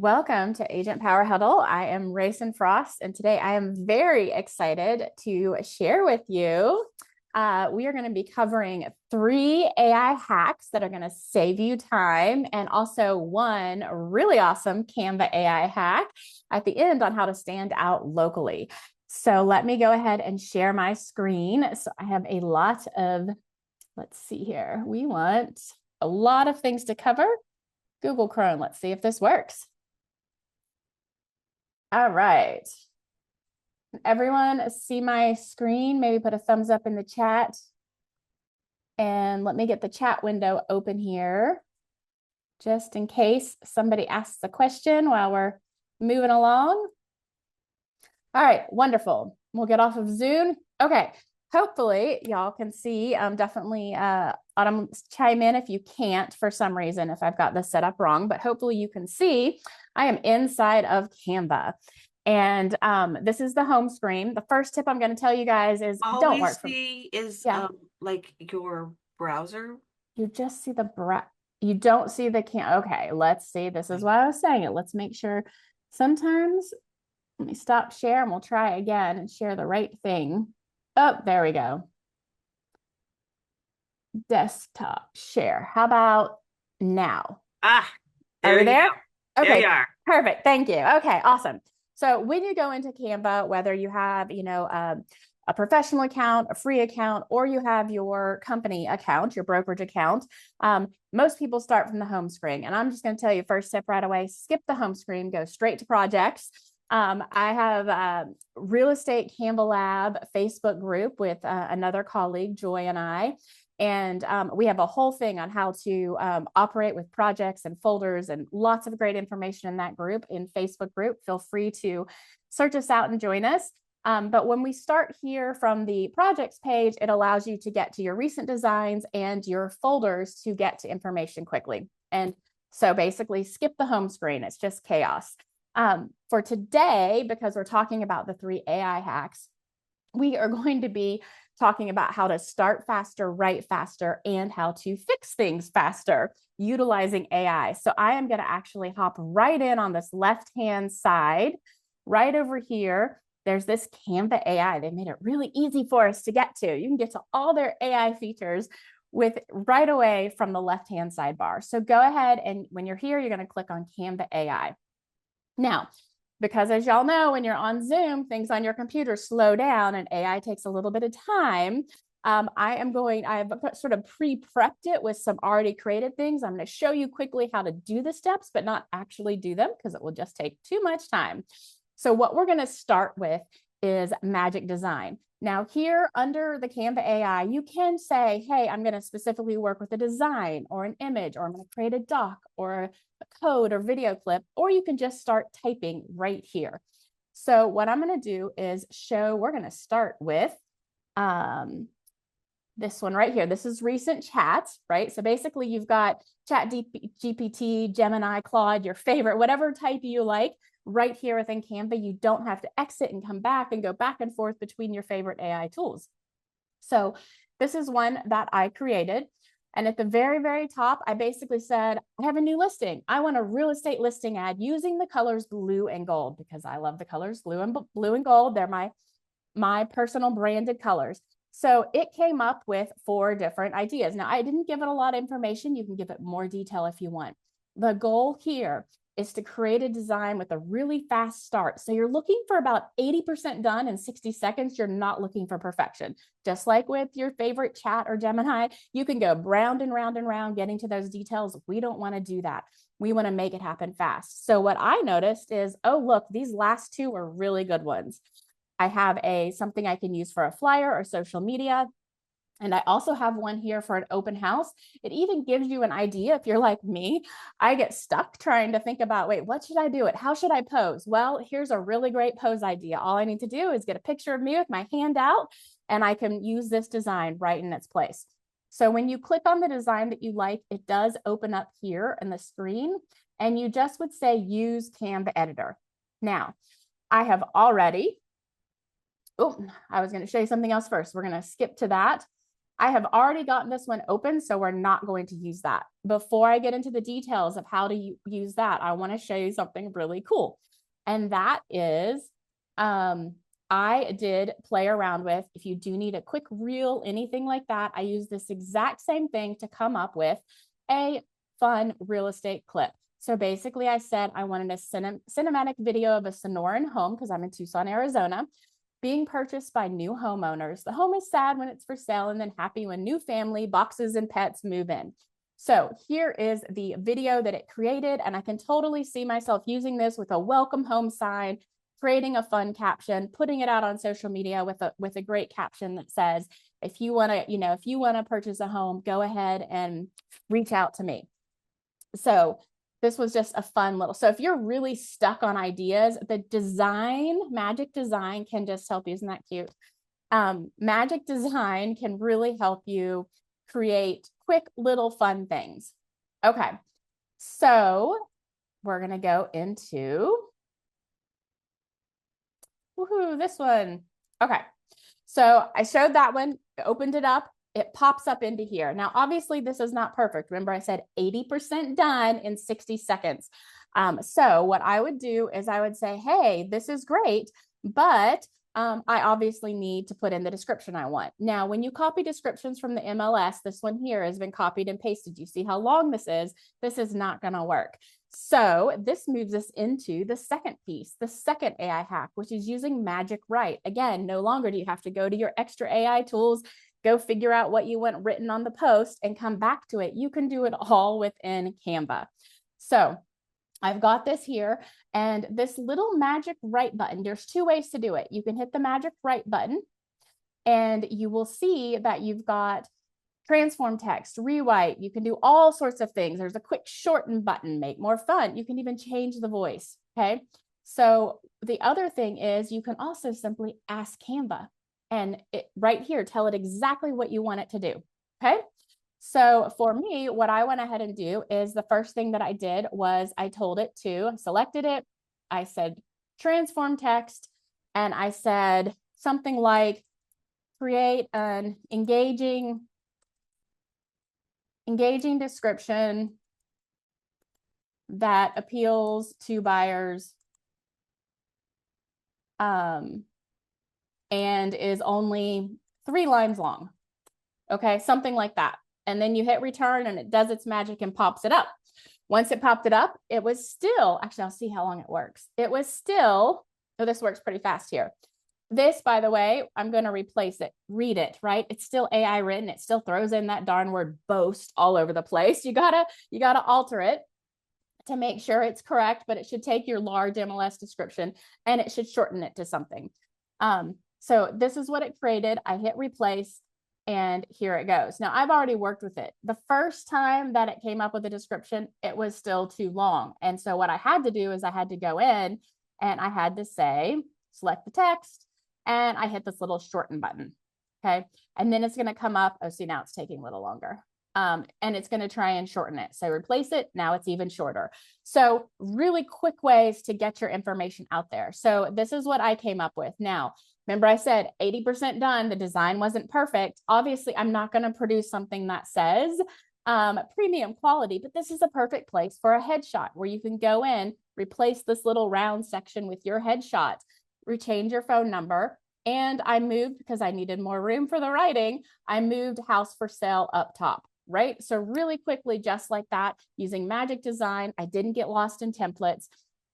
Welcome to Agent Power Huddle. I am Raysun Frost, and today I am very excited to share with you. We are going to be covering 3 AI hacks that are going to save you time, and also one really awesome Canva AI hack at the end on how to stand out locally. So let me go ahead and share my screen. So I have a lot of, let's see here. We want a lot of things to cover. Google Chrome, let's see if this works. All right. Everyone see my screen? Maybe put a thumbs up in the chat. And let me get the chat window open here, just in case somebody asks a question while we're moving along. All right, wonderful. We'll get off of Zoom. Okay, hopefully y'all can see. Definitely Autumn, chime in if you can't for some reason, if I've got this set up wrong, but hopefully you can see I am inside of Canva. And this is the home screen. The first tip I'm going to tell you guys is All don't we work from, see is yeah, like your browser. you just see you don't see the okay, let's see. This is why I was saying it. Let's make sure. Sometimes, let me stop share and we'll try again and share the right thing. Oh, there we go. Desktop share. How about now? Ah, Are there we you there? go. There you Okay, are. perfect. Thank you. Okay, awesome. So when you go into Canva, whether you have, a professional account, a free account, or you have your company account, your brokerage account, most people start from the home screen. And I'm just going to tell you first step right away, skip the home screen, go straight to projects. I have a Real Estate Canva Lab Facebook group with another colleague, Joy, and I. And we have a whole thing on how to operate with projects and folders and lots of great information in that group, in Facebook group. Feel free to search us out and join us. But when we start here from the projects page, it allows you to get to your recent designs and your folders to get to information quickly. And so basically skip the home screen. It's just chaos. For today, because we're talking about the 3 AI hacks, we are going to be talking about how to start faster, write faster, and how to fix things faster utilizing AI. So I am going to actually hop right in on this left-hand side, right over here. There's this Canva AI. They made it really easy for us to get to. You can get to all their AI features with right away from the left-hand sidebar. So go ahead, and when you're here, you're going to click on Canva AI. Now, because as y'all know, when you're on Zoom, things on your computer slow down and AI takes a little bit of time. I've sort of pre-prepped it with some already created things. I'm going to show you quickly how to do the steps, but not actually do them because it will just take too much time. So what we're going to start with is Magic Design. Now here under the Canva AI, you can say, hey, I'm going to specifically work with a design or an image, or I'm going to create a doc or a code or video clip, or you can just start typing right here. So what I'm going to do is we're going to start with this one right here. This is recent chat, right? So basically you've got Chat GPT, Gemini, Claude, your favorite, whatever type you like, right here within Canva. You don't have to exit and come back and go back and forth between your favorite AI tools. So this is one that I created. And at the very, very top, I basically said, I have a new listing. I want a real estate listing ad using the colors blue and gold because I love the colors blue and gold. They're my personal branded colors. So it came up with 4 different ideas. Now, I didn't give it a lot of information. You can give it more detail if you want. The goal here is to create a design with a really fast start. So you're looking for about 80% done in 60 seconds. You're not looking for perfection. Just like with your favorite chat or Gemini, you can go round and round and round getting to those details. We don't want to do that. We want to make it happen fast. So what I noticed is, oh, look, these last 2 are really good ones. I have something I can use for a flyer or social media. And I also have one here for an open house. It even gives you an idea. If you're like me, I get stuck trying to think about, wait, what should I do it? How should I pose? Well, here's a really great pose idea. All I need to do is get a picture of me with my hand out, and I can use this design right in its place. So when you click on the design that you like, it does open up here in the screen, and you just would say use Canva editor. Now, I have already, I was going to show you something else first. We're going to skip to that. I have already gotten this one open, so we're not going to use that. Before I get into the details of how to use that, I want to show you something really cool. And that is, I did play around with, if you do need a quick reel, anything like that, I use this exact same thing to come up with a fun real estate clip. So basically I said I wanted a cinematic video of a Sonoran home, because I'm in Tucson, Arizona, being purchased by new homeowners. The home is sad when it's for sale and then happy when new family, boxes, and pets move in. So here is the video that it created, and I can totally see myself using this with a welcome home sign, creating a fun caption, putting it out on social media with a great caption that says, if you want to purchase a home, go ahead and reach out to me. So this was just a fun little, so if you're really stuck on ideas, the Magic Design can just help you. Isn't that cute? Magic Design can really help you create quick little fun things. Okay, so we're going to go into, woohoo, this one. Okay, so I showed that one, opened it up. It pops up into here. Now, obviously, this is not perfect. Remember, I said 80% done in 60 seconds. So what I would do is I would say, hey, this is great, but I obviously need to put in the description I want. Now, when you copy descriptions from the MLS, this one here has been copied and pasted. You see how long this is? This is not going to work. So this moves us into the second piece, the second AI hack, which is using Magic Write. Again, no longer do you have to go to your extra AI tools, go figure out what you want written on the post and come back to it. You can do it all within Canva. So I've got this here, and this little Magic Write button, there's two ways to do it. You can hit the Magic Write button and you will see that you've got transform text, rewrite. You can do all sorts of things. There's a quick shorten button, make more fun. You can even change the voice. Okay. So the other thing is you can also simply ask Canva and right here, tell it exactly what you want it to do. Okay. So for me, what I went ahead and do is the first thing that I did was I told it to, selected it. I said, transform text. And I said something like, create an engaging description that appeals to buyers and is only 3 lines long. Okay, something like that. And then you hit return and it does its magic and pops it up. Once it popped it up, it was still, actually, I'll see how long it works. It was still, oh, this works pretty fast here. This, by the way, I'm going to replace it. Read it, right? It's still AI written. It still throws in that darn word boast all over the place. You gotta alter it to make sure it's correct, but it should take your large MLS description and it should shorten it to something. So this is what it created. I hit replace and here it goes. Now I've already worked with it. The first time that it came up with a description, it was still too long. And so what I had to do is I had to go in and I had to say, select the text, and I hit this little shorten button. Okay. And then it's going to come up. Oh, see, now it's taking a little longer. And it's going to try and shorten it. So replace it. Now it's even shorter. So really quick ways to get your information out there. So this is what I came up with. Now, remember I said 80% done. The design wasn't perfect. Obviously, I'm not going to produce something that says premium quality, but this is a perfect place for a headshot where you can go in, replace this little round section with your headshot, change your phone number. And I moved, because I needed more room for the writing, I moved house for sale up top, right? So really quickly, just like that, using Magic Design, I didn't get lost in templates,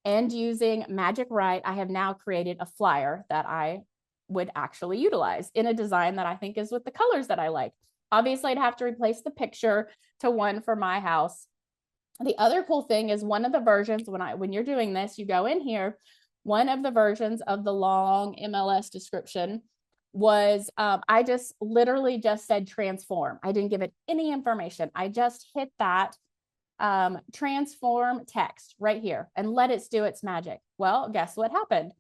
and using Magic Write, I have now created a flyer that I would actually utilize in a design that I think is with the colors that I like. Obviously, I'd have to replace the picture to one for my house. The other cool thing is one of the versions, when you're doing this, you go in here, one of the versions of the long MLS description was, I just literally just said transform. I didn't give it any information. I just hit that transform text right here and let it do its magic. Well, guess what happened?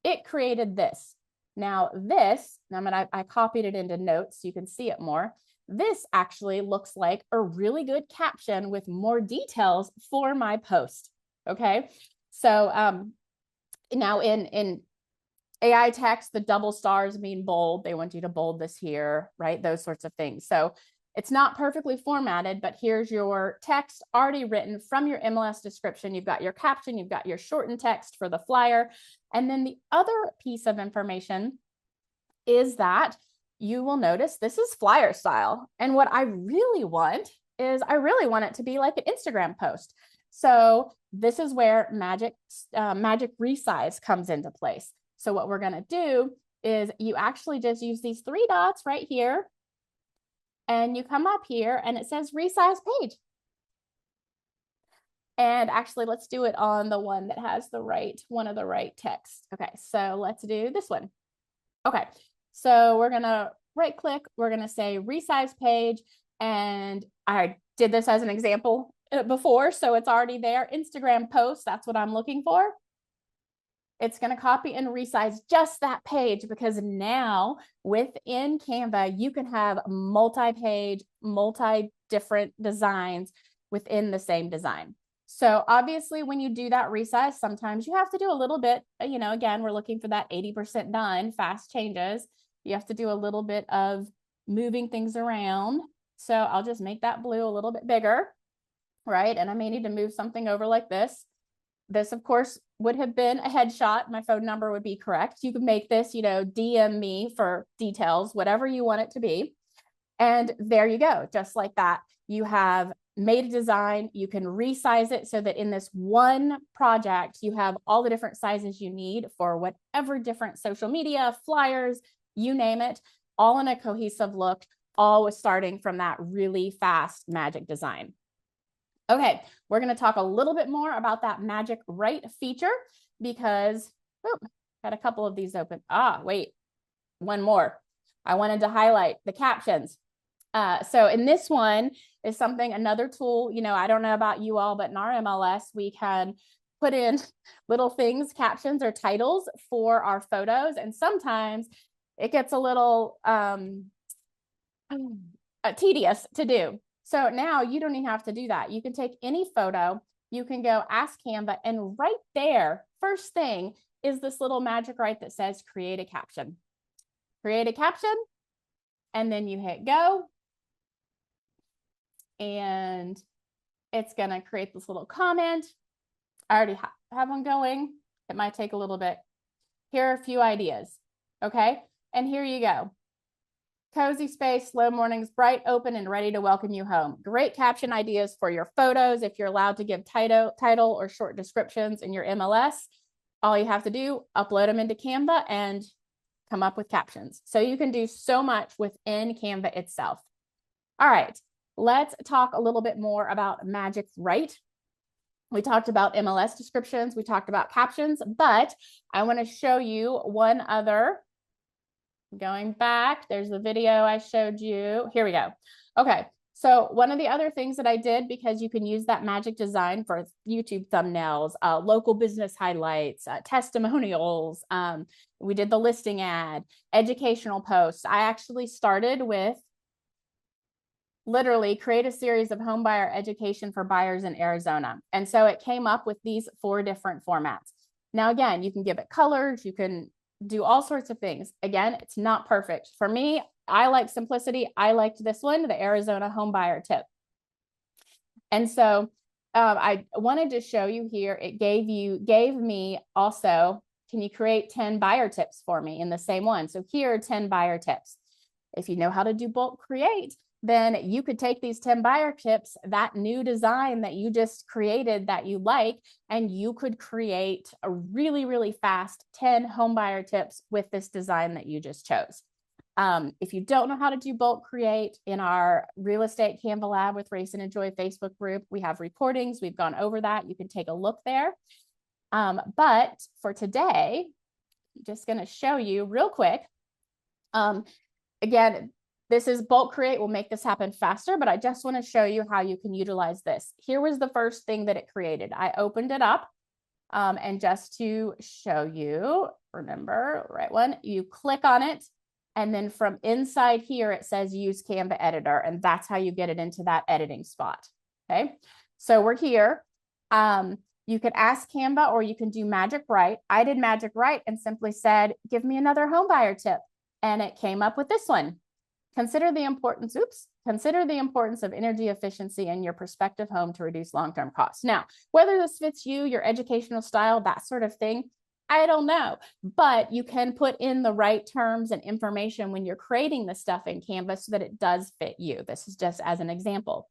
It created this. Now this, I copied it into notes so you can see it more. This actually looks like a really good caption with more details for my post. Okay. So now in AI text, the double stars mean bold. They want you to bold this here, right? Those sorts of things. So it's not perfectly formatted, but here's your text already written from your MLS description. You've got your caption, you've got your shortened text for the flyer. And then the other piece of information is that you will notice this is flyer style. And what I really want is I really want it to be like an Instagram post. So this is where magic resize comes into place. So what we're going to do is you actually just use these 3 dots right here. And you come up here and it says resize page. And actually, let's do it on the one that has one of the right text. Okay, so let's do this one. Okay, so we're gonna right click, we're gonna say resize page. And I did this as an example before, so it's already there. Instagram post, that's what I'm looking for. It's going to copy and resize just that page, because now within Canva, you can have multi-page, multi-different designs within the same design. So obviously when you do that resize, sometimes you have to do a little bit, again, we're looking for that 80% done, fast changes. You have to do a little bit of moving things around. So I'll just make that blue a little bit bigger, right? And I may need to move something over like this. This, of course, would have been a headshot. My phone number would be correct. You could make this, DM me for details, whatever you want it to be. And there you go. Just like that, you have made a design. You can resize it so that in this one project, you have all the different sizes you need for whatever different social media, flyers, you name it, all in a cohesive look, all with starting from that really fast magic design. Okay, we're going to talk a little bit more about that magic write feature, because got a couple of these open. Wait, one more. I wanted to highlight the captions. So in this one is another tool, I don't know about you all, but in our MLS, we can put in little things, captions or titles for our photos. And sometimes it gets a little tedious to do. So now you don't even have to do that. You can take any photo, you can go ask Canva, and right there, first thing is this little magic write that says create a caption. Create a caption, and then you hit go. And it's going to create this little comment. I already have one going. It might take a little bit. Here are a few ideas. Okay. And here you go. Cozy space, slow mornings, bright, open, and ready to welcome you home. Great caption ideas for your photos. If you're allowed to give title or short descriptions in your MLS, all you have to do, upload them into Canva and come up with captions. So you can do so much within Canva itself. All right, let's talk a little bit more about Magic Write. We talked about MLS descriptions, we talked about captions, but I want to show you one other. Going back, there's the video I showed you. Here we go. Okay, so one of the other things that I did, because you can use that magic design for YouTube thumbnails, local business highlights, testimonials. We did the listing ad, educational posts. I actually started with literally create a series of home buyer education for buyers in Arizona. And so it came up with these 4 different formats. Now, again, you can give it colors, you can do all sorts of things. Again, it's not perfect. For me, I like simplicity. I liked this one, the Arizona home buyer tip. And so I wanted to show you here, it gave me also, can you create 10 buyer tips for me in the same one? So here are 10 buyer tips. If you know how to do bulk create, then you could take these 10 buyer tips, that new design that you just created that you like, and you could create a really, really fast 10 home buyer tips with this design that you just chose. If you don't know how to do bulk create, in our real estate Canva lab with Raysun and Joy Facebook group, we have recordings. We've gone over that. You can take a look there. But for today, I'm just going to show you real quick. Again, this is bulk create, will make this happen faster, but I just want to show you how you can utilize this. Here was the first thing that it created. I opened it up, and just to show you, remember, right one, you click on it, and then from inside here, it says use Canva editor, and that's how you get it into that editing spot. Okay, so we're here. You could ask Canva or you can do Magic Write. I did Magic Write and simply said, give me another home buyer tip. And it came up with this one. Consider the importance of energy efficiency in your prospective home to reduce long-term costs. Now, whether this fits you, your educational style, that sort of thing, I don't know, but you can put in the right terms and information when you're creating the stuff in Canva so that it does fit you. This is just as an example.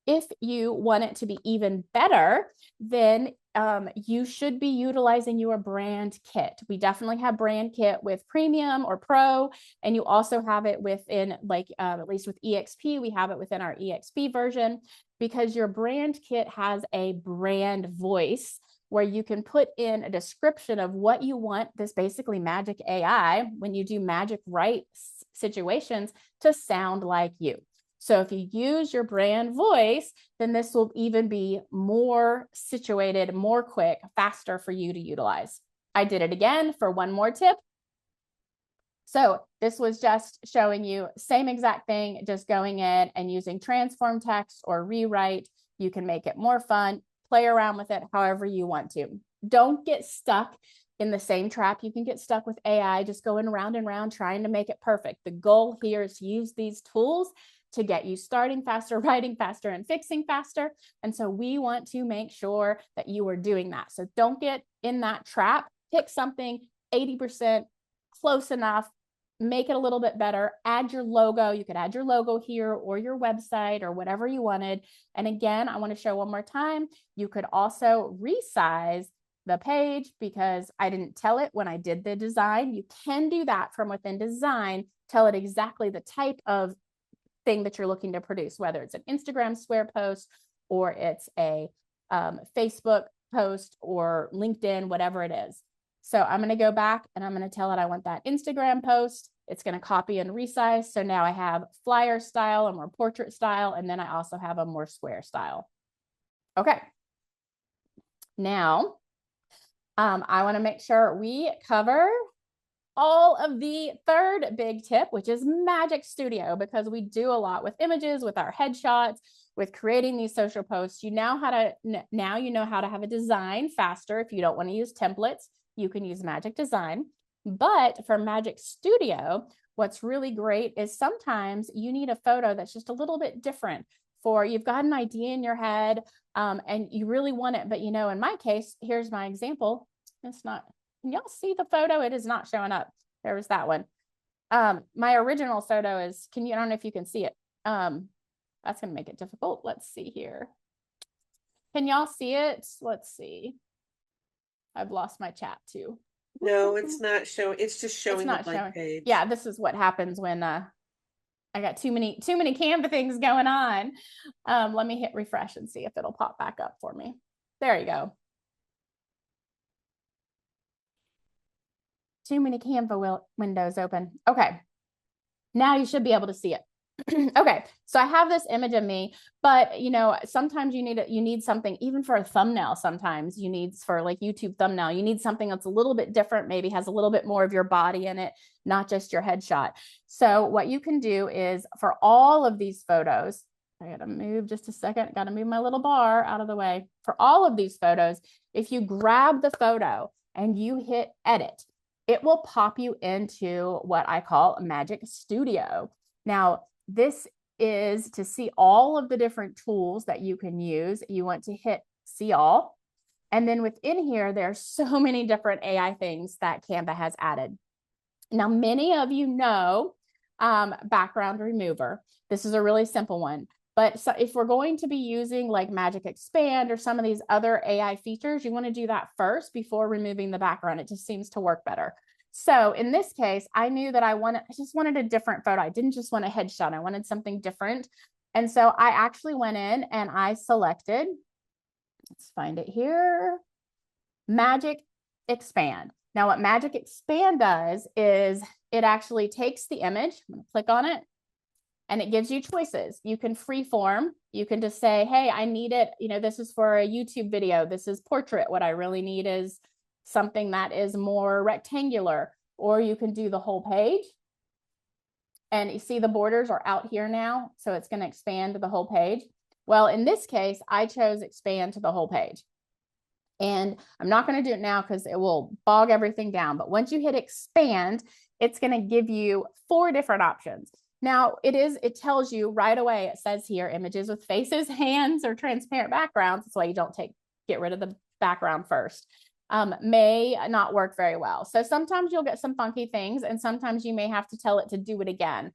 If you want it to be even better, then you should be utilizing your brand kit. We definitely have brand kit with premium or pro, and you also have it within, like, at least with EXP, we have it within our EXP version, because your brand kit has a brand voice where you can put in a description of what you want this basically magic AI, when you do Magic Write situations, to sound like you. So if you use your brand voice, then this will even be more situated, more quick, faster for you to utilize. I did it again for one more tip. So this was just showing you same exact thing, just going in and using transform text or rewrite. You can make it more fun, play around with it however you want to. Don't get stuck in the same trap you can get stuck with AI, just going around and around trying to make it perfect. The goal here is to use these tools to get you starting faster, writing faster, and fixing faster. And so we want to make sure that you are doing that. So don't get in that trap. Pick something 80% close enough, make it a little bit better, add your logo. You could add your logo here or your website or whatever you wanted. And again, I want to show one more time, you could also resize the page, because I didn't tell it when I did the design. You can do that from within design, tell it exactly the type of thing that you're looking to produce, whether it's an Instagram square post or it's a Facebook post or LinkedIn, whatever it is. So I'm going to go back and I'm going to tell it I want that Instagram post. It's going to copy and resize. So now I have flyer style, a more portrait style, and then I also have a more square style. Okay. Now, I want to make sure we cover all of the third big tip, which is Magic Studio, because we do a lot with images, with our headshots, with creating these social posts. You know how to have a design faster. If you don't want to use templates, you can use Magic Design. But for Magic Studio, what's really great is sometimes you need a photo that's just a little bit different. For you've got an idea in your head and you really want it, but in my case, here's my example. It's not. Can y'all see the photo? It is not showing up. There was that one. My original photo is, I don't know if you can see it. That's going to make it difficult. Let's see here. Can y'all see it? Let's see. I've lost my chat too. No, it's not showing. It's just showing the blank page. Yeah, this is what happens when I got too many Canva things going on. Let me hit refresh and see if it'll pop back up for me. There you go. Too many Canva windows open. Okay. Now you should be able to see it. Okay. So I have this image of me, but sometimes you need something, even for a thumbnail. Sometimes you need, for like YouTube thumbnail, you need something that's a little bit different, maybe has a little bit more of your body in it, not just your headshot. So what you can do is, for all of these photos, I got to move just a second. Got to move my little bar out of the way. For all of these photos, if you grab the photo and you hit edit, it will pop you into what I call Magic Studio. Now, this is to see all of the different tools that you can use. You want to hit see all. And then within here, there are so many different AI things that Canva has added. Now, many of you know background remover. This is a really simple one. But so if we're going to be using like Magic Expand or some of these other AI features, you want to do that first before removing the background. It just seems to work better. So in this case, I knew that I just wanted a different photo. I didn't just want a headshot. I wanted something different. And so I actually went in and I selected, let's find it here, Magic Expand. Now what Magic Expand does is it actually takes the image, I'm going to click on it, and it gives you choices. You can freeform. You can just say, hey, I need it. This is for a YouTube video. This is portrait. What I really need is something that is more rectangular. Or you can do the whole page. And you see the borders are out here now. So it's going to expand to the whole page. Well, in this case, I chose expand to the whole page. And I'm not going to do it now because it will bog everything down. But once you hit expand, it's going to give you 4 different options. Now it tells you right away, it says here, images with faces, hands, or transparent backgrounds. That's why you don't get rid of the background first. May not work very well. So sometimes you'll get some funky things, and sometimes you may have to tell it to do it again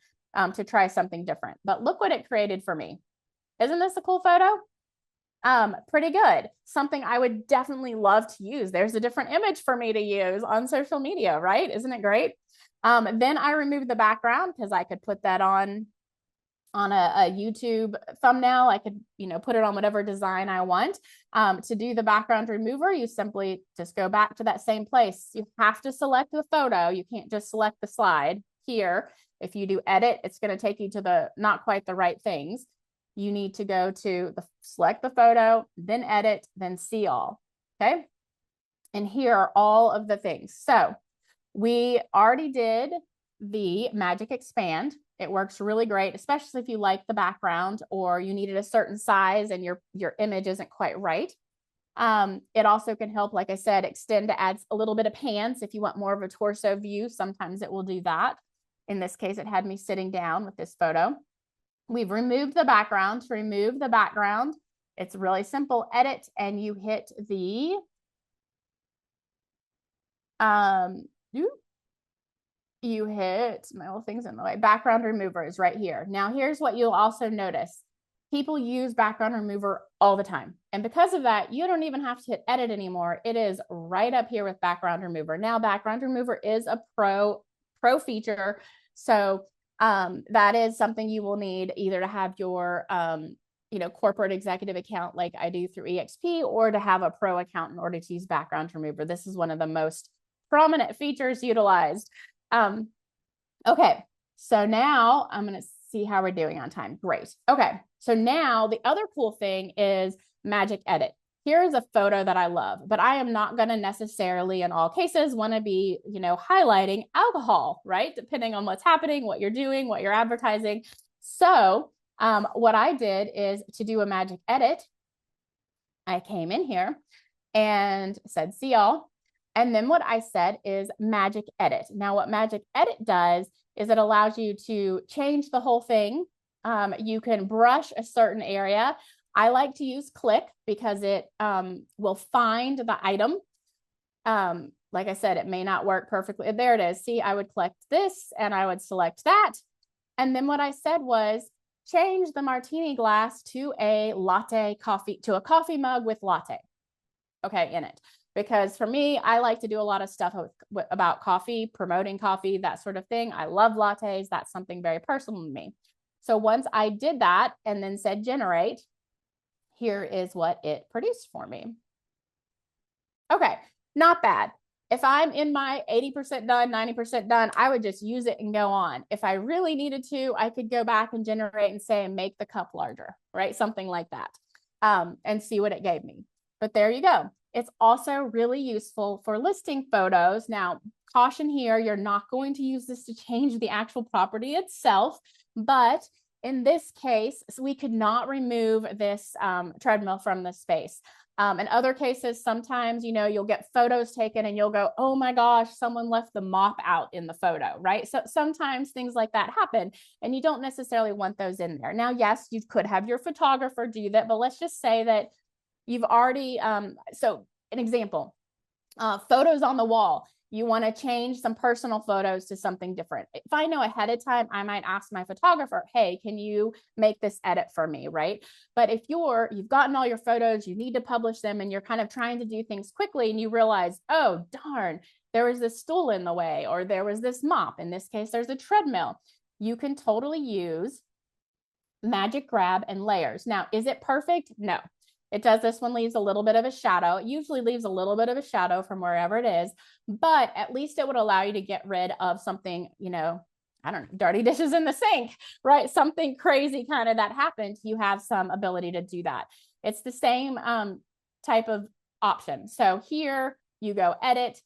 to try something different. But look what it created for me. Isn't this a cool photo? Pretty good. Something I would definitely love to use. There's a different image for me to use on social media, right? Isn't it great? Then I removed the background because I could put that on a YouTube thumbnail. I could, put it on whatever design I want. To do the background remover, you simply just go back to that same place. You have to select the photo. You can't just select the slide here. If you do edit, it's going to take you to the not quite the right things. You need to go to select the photo, then edit, then see all. Okay. And here are all of the things. So we already did the magic expand. It works really great, especially if you like the background or you needed a certain size and your image isn't quite right. It also can help, like I said, extend to add a little bit of hands. If you want more of a torso view, sometimes it will do that. In this case, it had me sitting down with this photo. We've removed the background. To remove the background, it's really simple. Edit, and you hit the you hit my little thing's in the way. Background remover is right here. Now, here's what you'll also notice. People use background remover all the time. And because of that, you don't even have to hit edit anymore. It is right up here with background remover. Now, background remover is a pro feature. So that is something you will need either to have your corporate executive account like I do through EXP, or to have a pro account in order to use background remover. This is one of the most prominent features utilized. Okay, so now I'm going to see how we're doing on time. Great. Okay, so now the other cool thing is magic edit. Here's a photo that I love, but I am not going to necessarily in all cases want to be, highlighting alcohol, right? Depending on what's happening, what you're doing, what you're advertising. So what I did is to do a magic edit. I came in here and said, see y'all. And then what I said is magic edit. Now what magic edit does is it allows you to change the whole thing. You can brush a certain area. I like to use click because it will find the item. Like I said, it may not work perfectly. There it is. See, I would click this and I would select that. And then what I said was change the martini glass to a coffee mug with latte. Okay, in it. Because for me, I like to do a lot of stuff about coffee, promoting coffee, that sort of thing. I love lattes. That's something very personal to me. So once I did that and then said generate, here is what it produced for me. Okay, not bad. If I'm in my 80% done, 90% done, I would just use it and go on. If I really needed to, I could go back and generate and say, make the cup larger, right? Something like that, and see what it gave me. But there you go. It's also really useful for listing photos. Now, caution here, you're not going to use this to change the actual property itself, but in this case, we could not remove this treadmill from the space. In other cases, sometimes, you'll get photos taken and you'll go, oh my gosh, someone left the mop out in the photo, right? So sometimes things like that happen and you don't necessarily want those in there. Now, yes, you could have your photographer do that, but let's just say that you've already, so an example, photos on the wall. You want to change some personal photos to something different. If I know ahead of time, I might ask my photographer, hey, can you make this edit for me, right? But if you've gotten all your photos, you need to publish them, and you're kind of trying to do things quickly, and you realize, oh, darn, there was this stool in the way, or there was this mop. In this case, there's a treadmill. You can totally use magic grab and layers. Now, is it perfect? No. It does. This one leaves a little bit of a shadow. It usually leaves a little bit of a shadow from wherever it is, but at least it would allow you to get rid of something, I don't know, dirty dishes in the sink, right? Something crazy kind of that happened. You have some ability to do that. It's the same type of option. So here you go edit,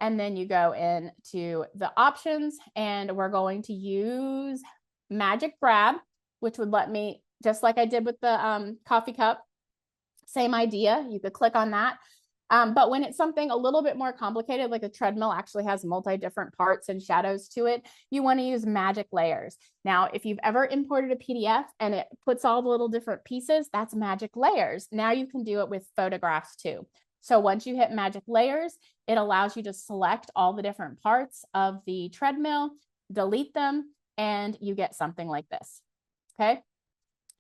and then you go into the options, and we're going to use magic grab, which would let me, just like I did with the coffee cup, same idea. You could click on that. But when it's something a little bit more complicated, like a treadmill actually has multi-different parts and shadows to it, you want to use magic layers. Now, if you've ever imported a PDF and it puts all the little different pieces, that's magic layers. Now you can do it with photographs too. So once you hit magic layers, it allows you to select all the different parts of the treadmill, delete them, and you get something like this. Okay.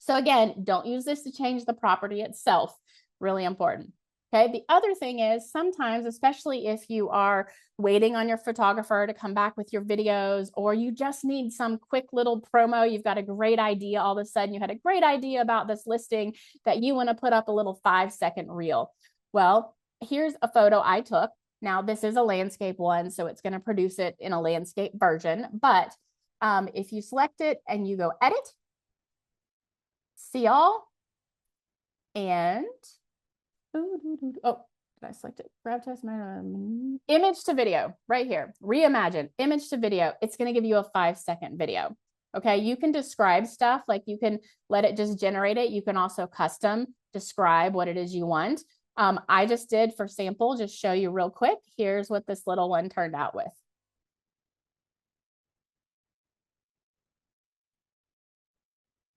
So again, don't use this to change the property itself. Really important. Okay. The other thing is sometimes, especially if you are waiting on your photographer to come back with your videos, or you just need some quick little promo, you've got a great idea. All of a sudden you had a great idea about this listing that you want to put up a little 5-second reel. Well, here's a photo I took. Now this is a landscape one, so it's going to produce it in a landscape version. But if you select it and you go edit, see all, and oh, did I select it? Grab test my image to video right here. Reimagine image to video. It's going to give you a 5-second video. Okay, you can describe stuff, like you can let it just generate it. You can also custom describe what it is you want. I just did for sample, just show you real quick. Here's what this little one turned out with.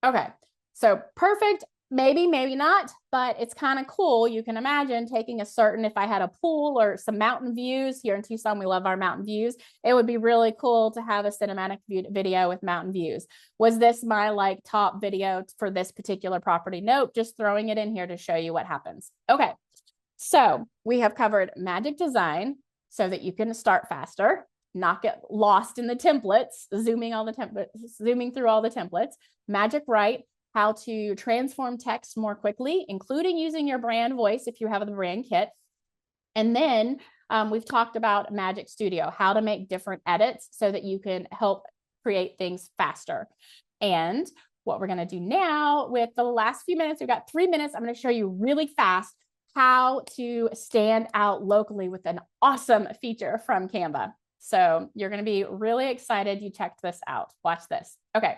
Okay, so perfect. Maybe, maybe not, but it's kind of cool. You can imagine taking a certain, if I had a pool or some mountain views here in Tucson, we love our mountain views. It would be really cool to have a cinematic video with mountain views. Was this my like top video for this particular property? Nope, just throwing it in here to show you what happens. Okay, so we have covered magic design so that you can start faster, not get lost in the templates, zooming through all the templates. Magic write, how to transform text more quickly, including using your brand voice if you have the brand kit. And then we've talked about Magic Studio, how to make different edits so that you can help create things faster. And what we're going to do now with the last few minutes, we've got 3 minutes. I'm going to show you really fast how to stand out locally with an awesome feature from Canva. So you're going to be really excited you checked this out. Watch this. Okay,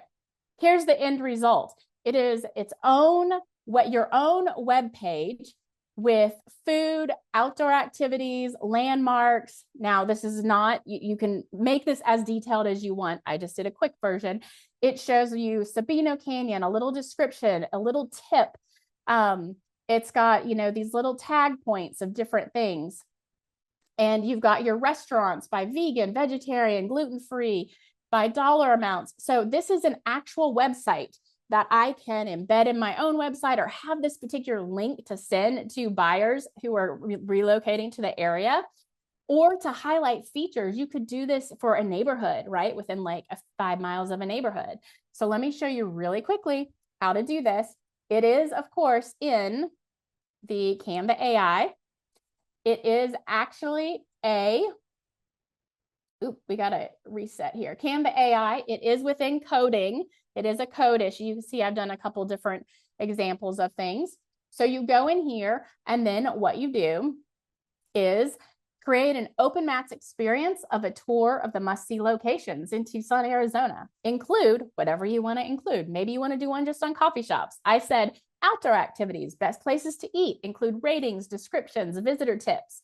here's the end result. It is your own web page with food, outdoor activities, landmarks. Now, this is not, you can make this as detailed as you want. I just did a quick version. It shows you Sabino Canyon, a little description, a little tip. It's got, these little tag points of different things. And you've got your restaurants by vegan, vegetarian, gluten-free, by dollar amounts. So this is an actual website that I can embed in my own website or have this particular link to send to buyers who are relocating to the area, or to highlight features. You could do this for a neighborhood, right? Within like 5 miles of a neighborhood. So let me show you really quickly how to do this. It is, of course, in the Canva AI. It is actually we got to reset here. Canva AI, it is within coding. It is a code issue. You can see I've done a couple different examples of things. So you go in here, and then what you do is create an open maps experience of a tour of the must-see locations in Tucson, Arizona. Include whatever you want to include. Maybe you want to do one just on coffee shops. I said outdoor activities, best places to eat, include ratings, descriptions, visitor tips.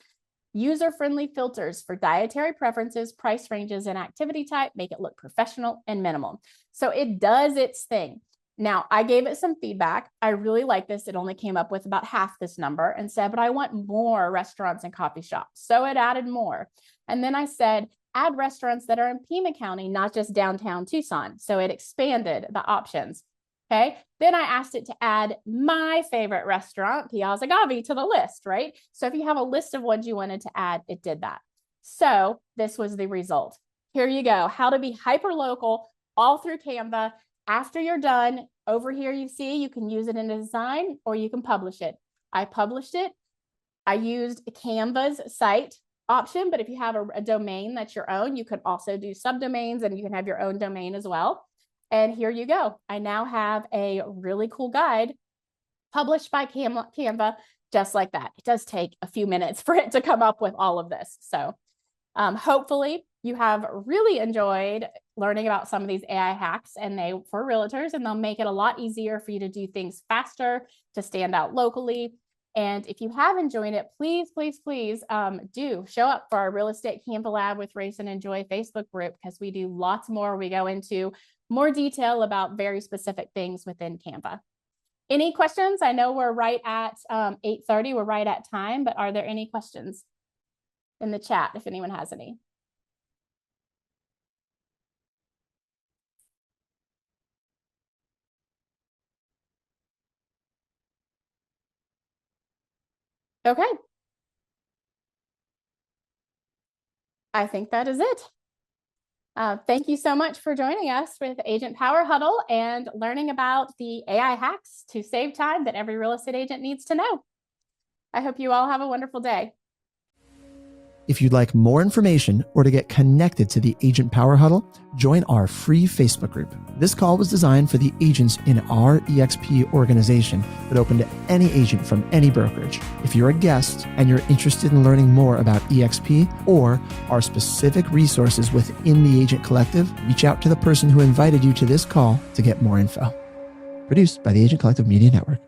User-friendly filters for dietary preferences, price ranges, and activity type. Make it look professional and minimal. So it does its thing. Now, I gave it some feedback. I really like this. It only came up with about half this number and said, but I want more restaurants and coffee shops. So it added more. And then I said, add restaurants that are in Pima County, not just downtown Tucson. So it expanded the options. Okay. Then I asked it to add my favorite restaurant, Piazza Gavi, to the list, right? So if you have a list of ones you wanted to add, it did that. So this was the result. Here you go. How to be hyper local all through Canva. After you're done, over here you see you can use it in a design or you can publish it. I published it. I used Canva's site option, but if you have a domain that's your own, you can also do subdomains and you can have your own domain as well. And here you go. I now have a really cool guide published by Canva, just like that. It does take a few minutes for it to come up with all of this. So hopefully you have really enjoyed learning about some of these AI hacks for realtors, and they'll make it a lot easier for you to do things faster, to stand out locally. And if you haven't joined it, please, please, please do show up for our Real Estate Canva Lab with Raysun and Joy Facebook group, because we do lots more. We go into more detail about very specific things within Canva. Any questions? I know we're right at 8:30. We're right at time, but are there any questions in the chat if anyone has any? Okay. I think that is it. Thank you so much for joining us with Agent Power Huddle and learning about the AI hacks to save time that every real estate agent needs to know. I hope you all have a wonderful day. If you'd like more information or to get connected to the Agent Power Huddle, join our free Facebook group. This call was designed for the agents in our EXP organization, but open to any agent from any brokerage. If you're a guest and you're interested in learning more about EXP or our specific resources within the Agent Collective, reach out to the person who invited you to this call to get more info. Produced by the Agent Collective Media Network.